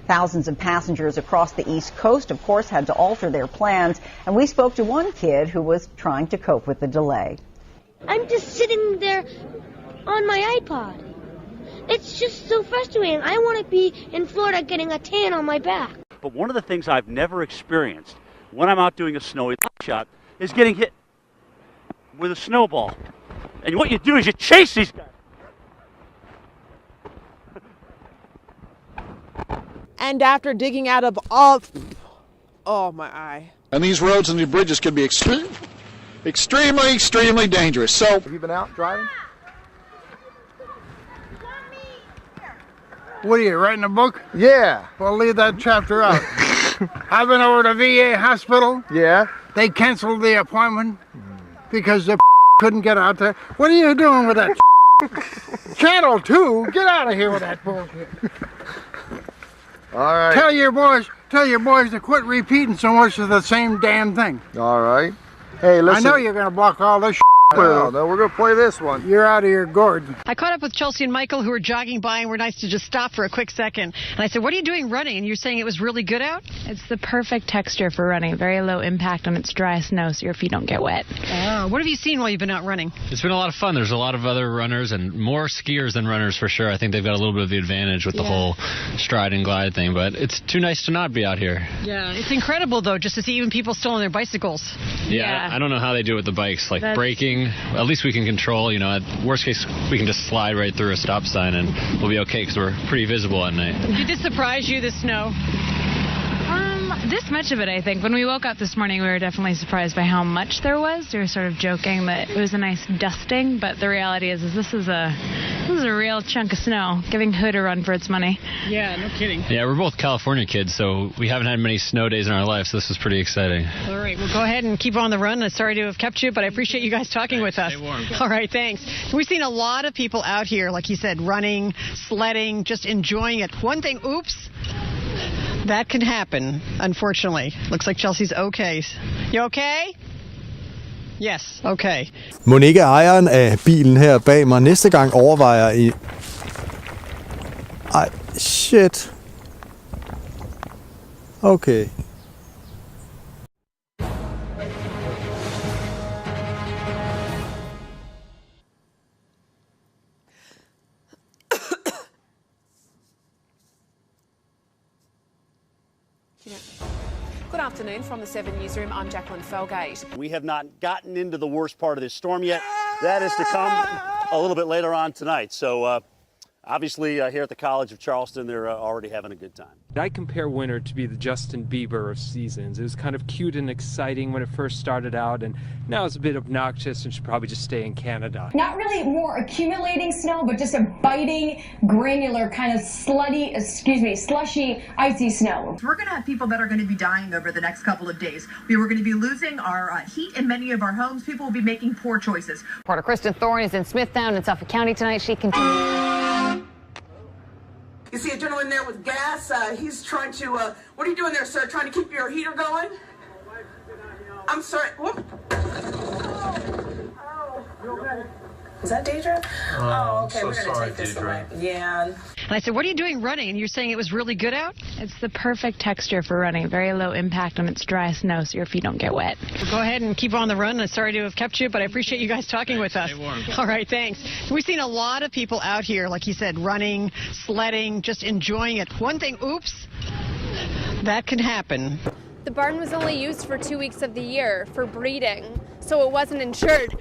Thousands of passengers across the East Coast, of course, had to alter their plans, and we spoke to one kid who was trying to cope with the delay. I'm just sitting there on my iPod. It's just so frustrating. I want to be in Florida getting a tan on my back. But one of the things I've never experienced when I'm out doing a snowy shot is getting hit with a snowball. And what you do is you chase these guys. And after digging out of all... Oh, my eye. And these roads and the bridges can be extremely dangerous. So, have you been out driving? What are you, writing a book? Yeah. Well, leave that chapter out. I've been over to VA hospital. Yeah. They canceled the appointment because the couldn't get out there. What are you doing with that Channel 2? Get out of here with that bullshit. All right. Tell your boys to quit repeating so much of the same damn thing. All right. Hey, listen. I know you're going to block all this No, we're going to play this one. You're out of your gourd. I caught up with Chelsea and Michael, who were jogging by and were nice to just stop for a quick second. And I said, what are you doing running? And you're saying it was really good out? It's the perfect texture for running. Very low impact on its dry snow so your feet don't get wet. What have you seen while you've been out running? It's been a lot of fun. There's a lot of other runners and more skiers than runners for sure. I think they've got a little bit of the advantage with the whole stride and glide thing. But it's too nice to not be out here. Yeah, it's incredible, though, just to see even people still on their bicycles. Yeah. I don't know how they do it with the bikes. Like braking, at least we can control. You know, at worst case, we can just slide right through a stop sign and we'll be okay because we're pretty visible at night. Did this surprise you, the snow? This much of it, I think. When we woke up this morning, we were definitely surprised by how much there was. We were sort of joking that it was a nice dusting, but the reality is this is a This is a real chunk of snow, giving Hood a run for its money. Yeah, no kidding. Yeah, we're both California kids, so we haven't had many snow days in our life, so this was pretty exciting. All right, well, go ahead and keep on the run. I'm sorry to have kept you, but I appreciate you guys talking with us. Stay warm. All right, thanks. We've seen a lot of people out here, like you said, running, sledding, just enjoying it. One thing, oops, that can happen, unfortunately. Looks like Chelsea's okay. You okay? Yes, okay. Mon ikke ejeren af bilen her bag mig næste gang overvejer i... Ej, shit. Okay. Good afternoon from the 7 Newsroom. I'm Jacqueline Felgate. We have not gotten into the worst part of this storm yet. That is to come a little bit later on tonight. So obviously here at the College of Charleston, they're already having a good time. I compare winter to be the Justin Bieber of seasons. It was kind of cute and exciting when it first started out, and now it's a bit obnoxious and should probably just stay in Canada. Not really more accumulating snow, but just a biting, granular, kind of slushy, icy snow. We're going to have people that are going to be dying over the next couple of days. We were going to be losing our heat in many of our homes. People will be making poor choices. Reporter Kristen Thorne is in Smithtown in Suffolk County tonight. She continues. You see a gentleman there with gas. He's trying to, what are you doing there, sir? Trying to keep your heater going? I'm sorry. Whoop. Is that Deidre? Oh, okay. We're going to take this away. Yeah. And I said, what are you doing running? And you're saying it was really good out? It's the perfect texture for running. Very low impact when it's dry snow, so your feet don't get wet. Well, go ahead and keep on the run. I'm sorry to have kept you, but I appreciate you guys talking with us. Stay warm. All right, thanks. We've seen a lot of people out here, like you said, running, sledding, just enjoying it. One thing, oops, that can happen. The barn was only used for 2 weeks of the year for breeding, so it wasn't insured.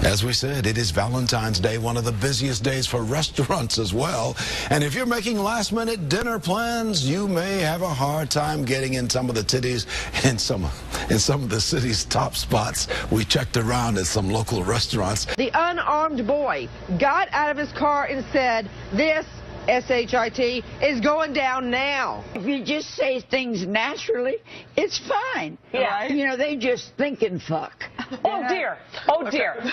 As we said, it is Valentine's Day, one of the busiest days for restaurants as well. And if you're making last-minute dinner plans, you may have a hard time getting in some of the titties in some of the city's top spots. We checked around at some local restaurants. The unarmed boy got out of his car and said, "This S-H-I-T is going down now." If you just say things naturally, it's fine. Yeah. Right? You know, they just think and fuck. Oh dear. Oh dear. Okay.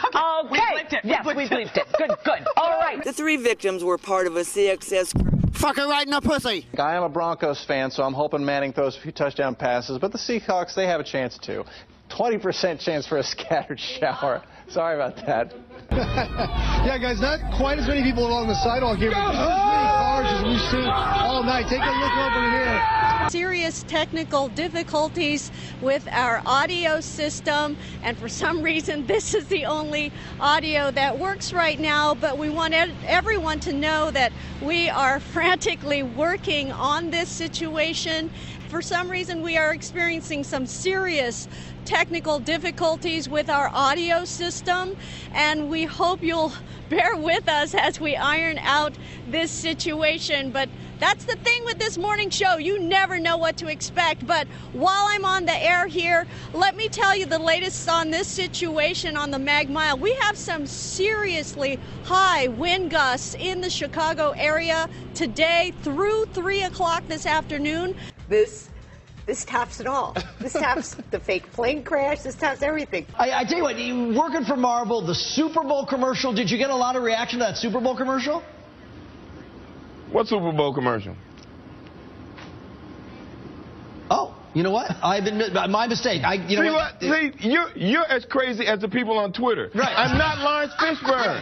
We bleeped it. Yes, we bleeped it. Good, good. All right. The 3 victims were part of a CXS group. Fuck her right in the pussy. I am a Broncos fan, so I'm hoping Manning throws a few touchdown passes, but the Seahawks, they have a chance too. 20% chance for a scattered shower. Sorry about that. Yeah, guys, not quite as many people along the sidewalk here, but just as many cars as we've seen all night. Take a look over here. Serious technical difficulties with our audio system, and for some reason this is the only audio that works right now, but we want everyone to know that we are frantically working on this situation. For some reason we are experiencing some serious technical difficulties with our audio system, and we hope you'll bear with us as we iron out this situation. But that's the thing with this morning show. You never know what to expect. But while I'm on the air here, let me tell you the latest on this situation on the Mag Mile. We have some seriously high wind gusts in the Chicago area today through 3 o'clock this afternoon. This tops it all. This tops the fake plane crash. This tops everything. I tell you what, you working for Marvel, the Super Bowl commercial, did you get a lot of reaction to that Super Bowl commercial? What Super Bowl commercial? Oh, you know what? I've been my mistake. You know what? See, you're as crazy as the people on Twitter. Right. I'm not Lawrence Fishburne.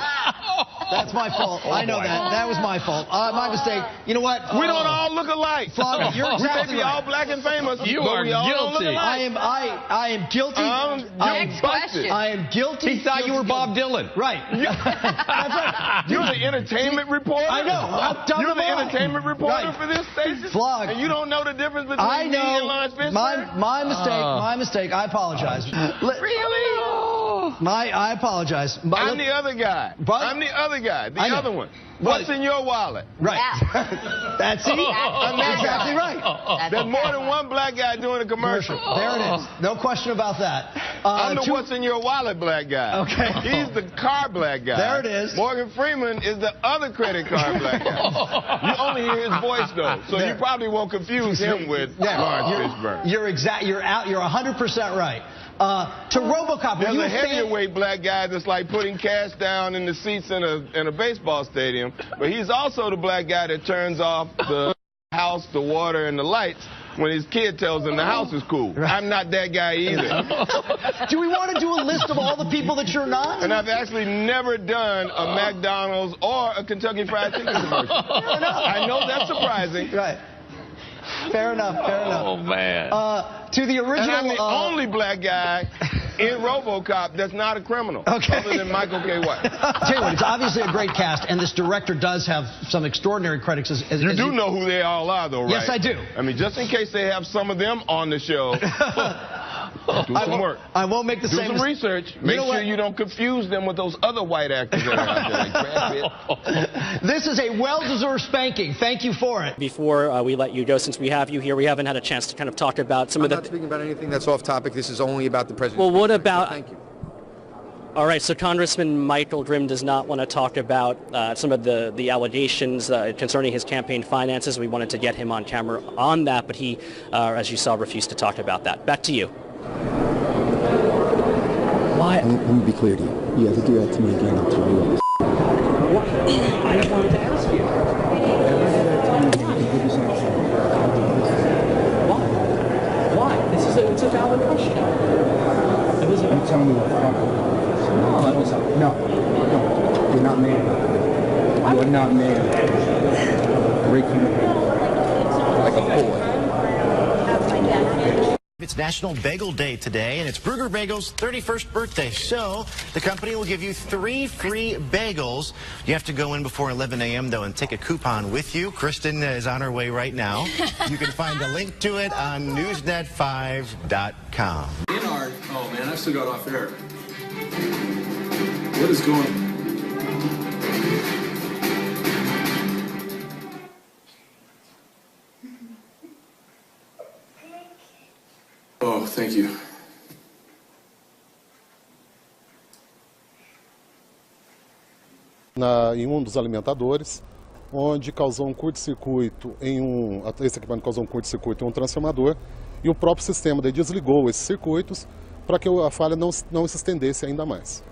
That's my fault. I know that. That was my fault. My mistake. You know what? We don't all look alike. Flogger, you're exactly we may be right. all black and famous. You but are we all guilty. Don't look alike. I am guilty. Next question. I am guilty. He thought you were Bob Dylan. Right. That's right. You're the entertainment reporter. I know. You're the entertainment reporter for this station. Flog. And you don't know the difference between me and Lawrence Fishburne? My mistake. My mistake. I apologize. Really? I apologize. I'm the other guy. I'm the other guy. The other one. What's in your wallet? Right. That's it. I'm that exactly guy. right. There's more than one black guy doing a commercial. There it is. No question about that. I'm the what's in your wallet black guy. Okay. He's the car black guy. There it is. Morgan Freeman is the other credit card black guy. You only hear his voice though, so you probably won't confuse him with Lawrence Fishburne. You're 100% right. To RoboCop, there's a heavyweight black guy that's like putting cash down in the seats in a baseball stadium, but he's also the black guy that turns off the house, the water, and the lights when his kid tells him the house is cool. I'm not that guy either. Do we want to do a list of all the people that you're not? And I've actually never done a McDonald's or a Kentucky Fried Chicken commercial. I know that's surprising. Right. Fair enough. Oh, man. To the original... And I'm the only black guy in RoboCop that's not a criminal, other than Michael K. White. Tell you what, it's obviously a great cast, and this director does have some extraordinary critics. You do know who they all are, though, right? Yes, I do. I mean, just in case they have some of them on the show, do some work. I won't make the same Do some research. Make sure you don't confuse them with those other white actors that are out there, like Brad Pitt. This is a well-deserved spanking. Thank you for it. Before we let you go, since we have you here, we haven't had a chance to kind of talk about some of the... I'm not speaking about anything that's off topic. This is only about the president. Well, what about... Thank you. All right, so Congressman Michael Grimm does not want to talk about some of the allegations concerning his campaign finances. We wanted to get him on camera on that, but he, as you saw, refused to talk about that. Back to you. Why? Let me be clear to you. You have to do that to me again, I'll tell you all this. What? I just wanted to ask you. Why? It's a valid question. You tell me what the fuck. No, you're not mad. You are not mad. Great like a boy. It's National Bagel Day today, and it's Bruegger Bagel's 31st birthday. So the company will give you 3 free bagels. You have to go in before 11 a.m. though and take a coupon with you. Kristen is on her way right now. You can find a link to it on newsnet5.com. Leonard, oh man, I still got off air. What is going on? Oh, thank you. Em dos alimentadores, onde causou um curto-circuito esse equipamento causou um curto-circuito em um transformador e o próprio sistema daí desligou esses circuitos para que a falha não se estendesse ainda mais.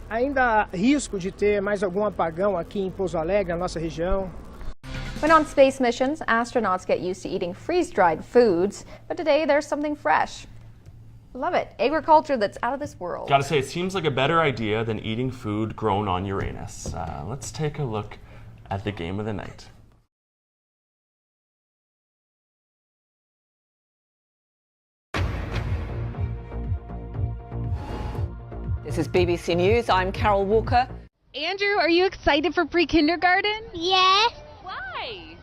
Ainda há risco de ter mais algum apagão aqui em Pouso Alegre, na nossa região. When on space missions, astronauts get used to eating freeze-dried foods, but today there's something fresh. Love it. Agriculture that's out of this world. Gotta say, it seems like a better idea than eating food grown on Uranus. Let's take a look at the game of the night. This is BBC News. I'm Carol Walker. Andrew, are you excited for pre-kindergarten? Yes. Why?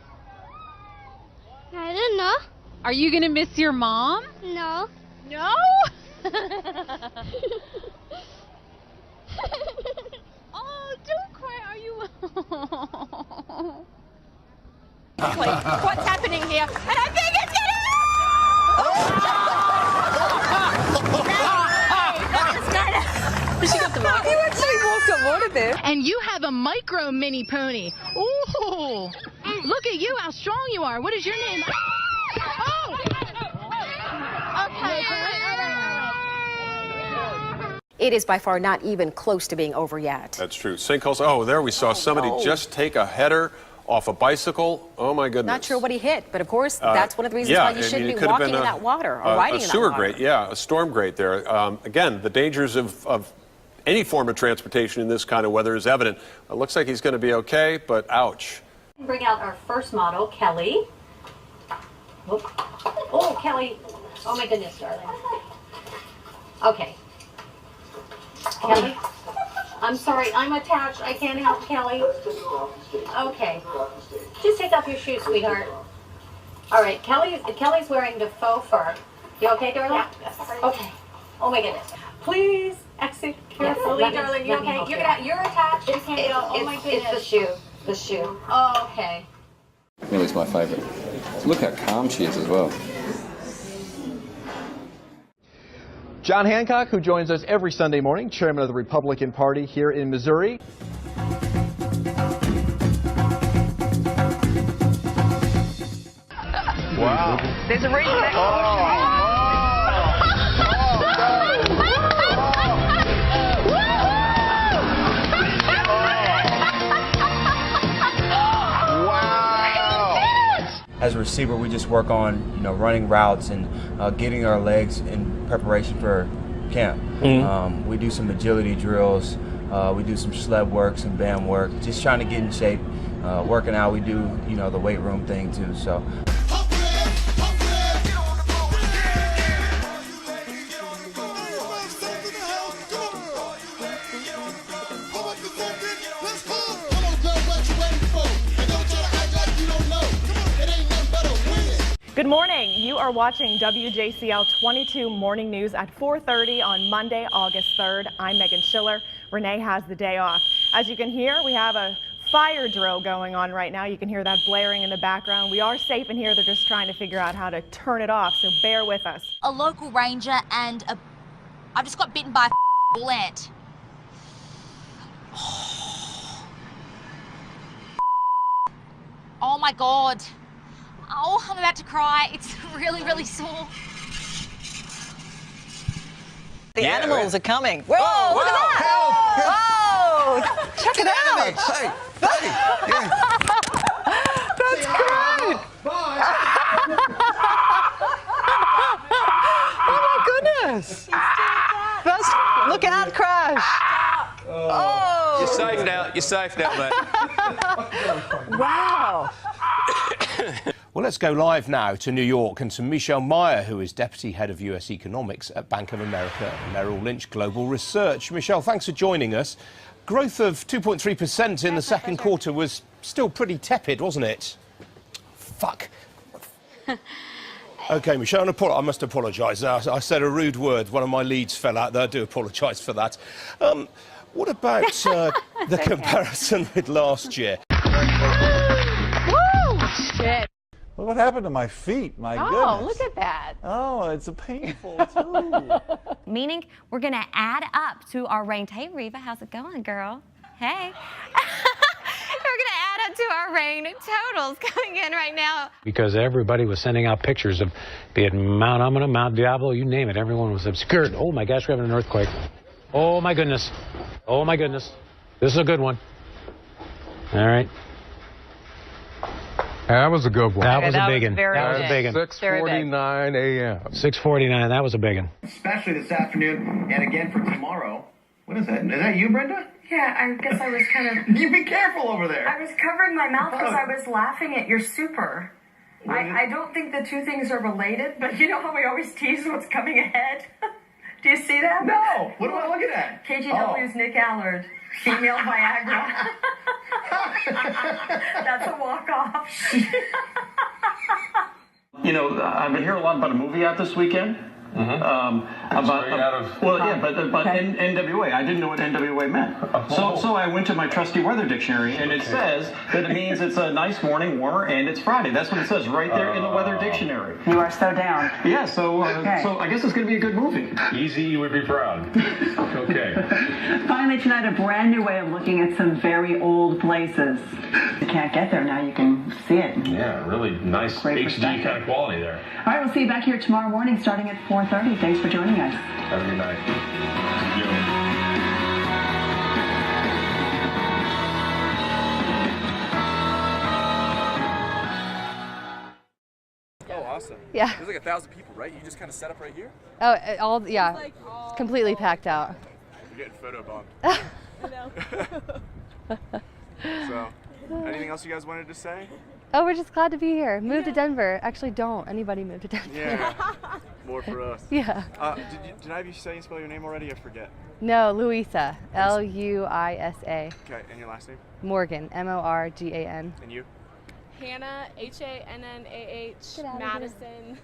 I don't know. Are you gonna miss your mom? No. No? Oh, don't cry. Are you? What's happening here? And I think it's gonna... She got the water. You actually walked on water there. And you have a micro mini pony. Ooh. Look at you, how strong you are. What is your name? Oh. Okay. It is by far not even close to being over yet. That's true. Sinkholes. Oh, there we saw somebody just take a header off a bicycle. Oh, my goodness. Not sure what he hit, but of course, that's one of the reasons why you shouldn't be walking in that water or riding in that water. A sewer grate, yeah, a storm grate there. Again, the dangers of any form of transportation in this kind of weather is evident. It looks like he's going to be okay, but ouch. Bring out our first model, Kelly. Oh, Kelly. Oh, my goodness, darling. Okay. Kelly. I'm sorry, I'm attached. I can't help Kelly. Okay. Just take off your shoes, sweetheart. All right, Kelly's wearing the faux fur. You okay, darling? Yeah. Okay. Oh, my goodness. Please exit Yes, Lily, darling, you okay? You're attached. You can't go. Oh my goodness. It's the shoe. The shoe. Oh, okay. Millie's my favorite. Look how calm she is as well. John Hancock, who joins us every Sunday morning, chairman of the Republican Party here in Missouri. Wow. There's a reason that. As a receiver, we just work on, running routes and getting our legs in preparation for camp. We do some agility drills. We do some sled work, some band work, just trying to get in shape. Working out, we do, the weight room thing too. So. Good morning. You are watching WJCL 22 Morning News at 4:30 on Monday, August 3rd. I'm Megan Schiller. Renee has the day off. As you can hear, we have a fire drill going on right now. You can hear that blaring in the background. We are safe in here. They're just trying to figure out how to turn it off, so bear with us. A local ranger and I just got bitten by a bull ant. Oh my God. Oh, I'm about to cry. It's really, really sore. The animals are coming. Whoa, look at that. Whoa, check it out. Hey. That's great. Oh my goodness. That's, look out, Crash. Oh. You're safe now. You're safe now, mate. Wow. Well, let's go live now to New York and to Michelle Meyer, who is Deputy Head of US Economics at Bank of America Merrill Lynch Global Research. Michelle, thanks for joining us. Growth of 2.3% in the second quarter was still pretty tepid, wasn't it? Fuck. OK, Michelle, I must apologise. I said a rude word. One of my leads fell out there. I do apologise for that. What about the comparison with last year? Woo! Shit. Well, what happened to my feet? My goodness. Oh, look at that. Oh, it's a painful too. Meaning we're going to add up to our range. Hey, Reva, how's it going, girl? Hey. We're going to add up to our rain totals coming in right now. Because everybody was sending out pictures of, be it Mount Amana, Mount Diablo, you name it. Everyone was obscured. Oh, my gosh, we're having an earthquake. Oh, my goodness. Oh, my goodness. This is a good one. All right. That was a good one. That was a big one. That was a big one. 6:49 a.m. 6:49. That was a big one. Especially this afternoon and again for tomorrow. What is that? Is that you, Brenda? Yeah, I guess I was kind of... You be careful over there. I was covering my mouth because I was laughing at your super. I don't think the two things are related, but you know how we always tease what's coming ahead? Do you see that? No. What am I looking at? KGW's Nick Allard. Female Viagra. That's a walk-off. You know, I've been hearing a lot about a movie out this weekend. NWA. I didn't know what NWA meant. So I went to my trusty weather dictionary, and it says that it means it's a nice morning, warmer, and it's Friday. That's what it says right there in the weather dictionary. You are so down. Yeah, so I guess it's going to be a good movie. Easy would be proud. Okay. Finally tonight, a brand new way of looking at some very old places. You can't get there now, you can see it. Yeah, really nice HD kind of quality there. All right, we'll see you back here tomorrow morning starting at 4:30. Thanks for joining us. Have a good night. Oh, awesome. Yeah. There's like 1,000 people, right? You just kind of set up right here? Oh, yeah. It's completely packed out. You're getting photo bombed. So, anything else you guys wanted to say? Oh, we're just glad to be here. Move to Denver. Actually, don't anybody move to Denver. Yeah. More for us. Yeah. Did I have you say and spell your name already? I forget. No, Luisa. Luisa. Okay, and your last name? Morgan. Morgan. And you? Hannah, Hannah, Madison.